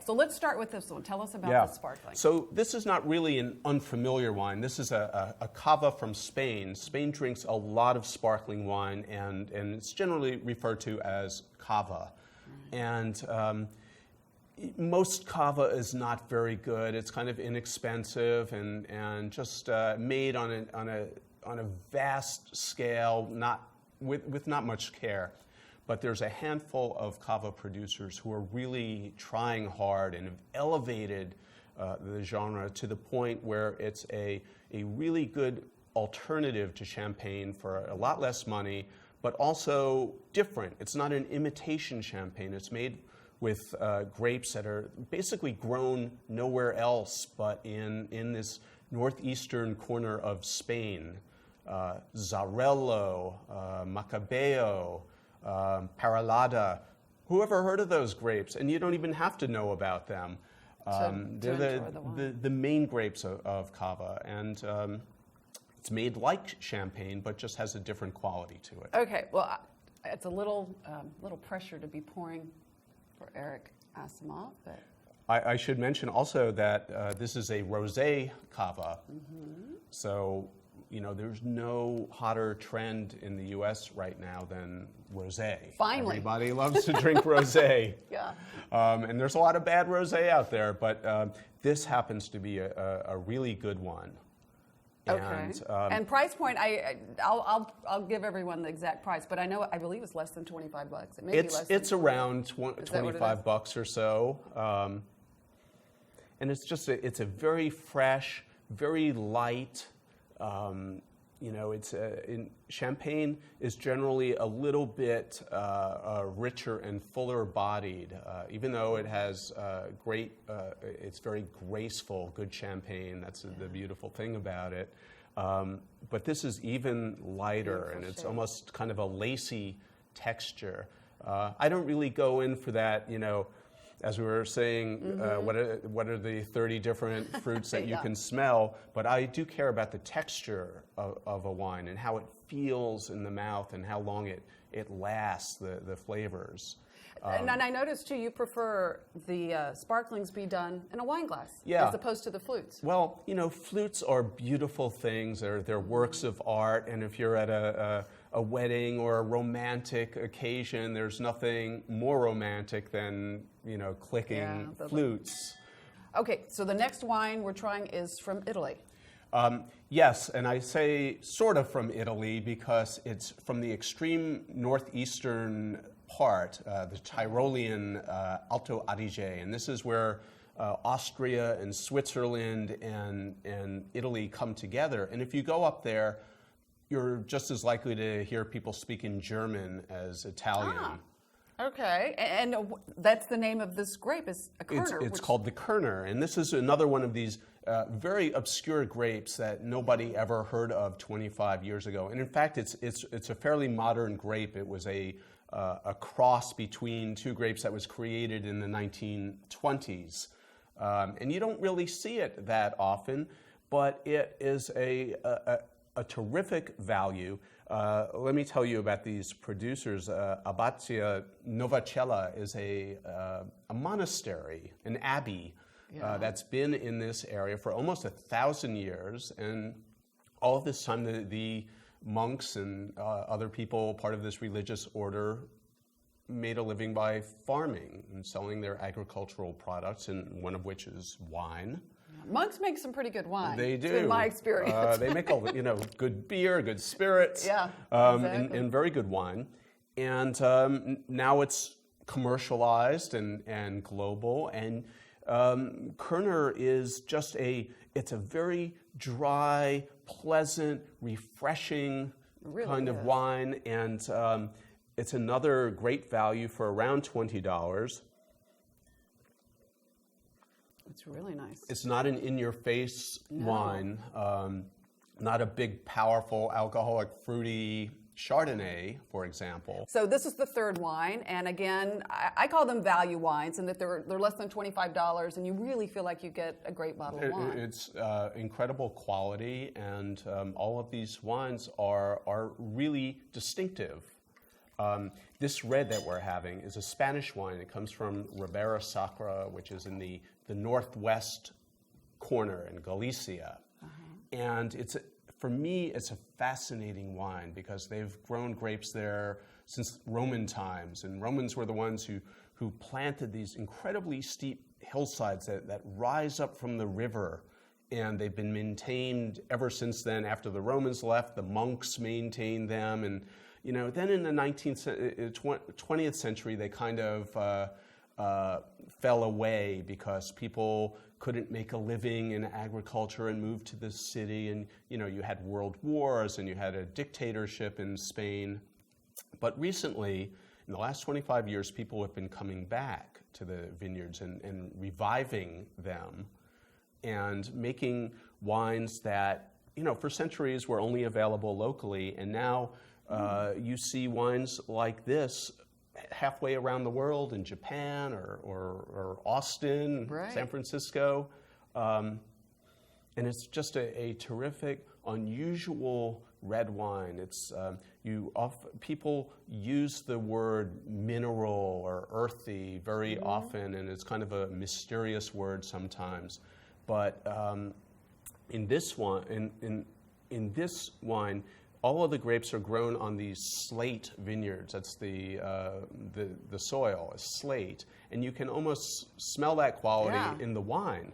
so let's start with this one. Tell us about the sparkling. So this is not really an unfamiliar wine. This is a cava from Spain. Spain drinks a lot of sparkling wine, and it's generally referred to as cava. And most cava is not very good. It's kind of inexpensive and just made on a vast scale, with not much care. But there's a handful of cava producers who are really trying hard and have elevated the genre to the point where it's a really good alternative to champagne for a lot less money, but also different. It's not an imitation champagne. It's made with grapes that are basically grown nowhere else but in this northeastern corner of Spain. Zarello, Macabeo, Paralada. Who ever heard of those grapes? And you don't even have to know about them. They're the main grapes of cava, and it's made like champagne, but just has a different quality to it. Okay, well, it's a little pressure to be pouring for Eric Asimov, but I should mention also that this is a rosé cava, so there's no hotter trend in the U.S. right now than rosé. Finally. Everybody loves to drink rosé. Yeah. And there's a lot of bad rosé out there, but this happens to be a really good one. Okay. And price point, I'll give everyone the exact price, but I believe it's less than $25. It may be less. It's around $25 or so, and it's just it's a very fresh, very light. Champagne is generally a little bit richer and fuller bodied, even though it has it's very graceful, good champagne. That's the beautiful thing about it. But this is even lighter, and it's almost kind of a lacy texture. I don't really go in for that, as we were saying, what are the 30 different fruits that you can smell? But I do care about the texture of a wine and how it feels in the mouth and how long it lasts, the flavors. And I noticed, too, you prefer the sparklings be done in a wine glass as opposed to the flutes. Well, flutes are beautiful things. They're works of art. And if you're at a wedding or a romantic occasion, there's nothing more romantic than, clicking flutes. Okay, so the next wine we're trying is from Italy. Yes, and I say sort of from Italy because it's from the extreme northeastern part, the Tyrolean Alto Adige, and this is where Austria and Switzerland and Italy come together. And if you go up there, you're just as likely to hear people speak in German as Italian. Okay, and that's the name of this grape, is a Kerner. It's called the Kerner, and this is another one of these very obscure grapes that nobody ever heard of 25 years ago. And in fact, it's a fairly modern grape. It was a cross between two grapes that was created in the 1920s. And you don't really see it that often, but it is a terrific value. Let me tell you about these producers. Abbazia Novacella is a monastery, an abbey, that's been in this area for almost 1,000 years. And all of this time, the monks and other people, part of this religious order, made a living by farming and selling their agricultural products, and one of which is wine. Monks make some pretty good wine. They do. It's been my experience. They make good beer, good spirits, exactly. and very good wine. And now it's commercialized and global. And Kerner is just it's a very dry, pleasant, refreshing kind of wine, and it's another great value for around $20. It's really nice. It's not an in-your-face wine, not a big, powerful, alcoholic, fruity Chardonnay, for example. So this is the third wine, and again, I call them value wines, in that they're less than $25, and you really feel like you get a great bottle of wine. It's incredible quality, and all of these wines are really distinctive. This red that we're having is a Spanish wine. It comes from Ribera Sacra, which is in the northwest corner in Galicia. And for me, it's a fascinating wine because they've grown grapes there since Roman times. And Romans were the ones who planted these incredibly steep hillsides that rise up from the river. And they've been maintained ever since then. After the Romans left, the monks maintained them. And then in the 20th century, they kind of fell away because people couldn't make a living in agriculture and moved to the city. And you had world wars and you had a dictatorship in Spain. But recently, in the last 25 years, people have been coming back to the vineyards and reviving them and making wines that, for centuries were only available locally. And now you see wines like this halfway around the world in Japan or Austin, right. San Francisco. And it's just a terrific, unusual red wine. It's people use the word mineral or earthy very often, and it's kind of a mysterious word sometimes. But in this one, in this wine, all of the grapes are grown on these slate vineyards. That's the soil is slate, and you can almost smell that quality in the wine.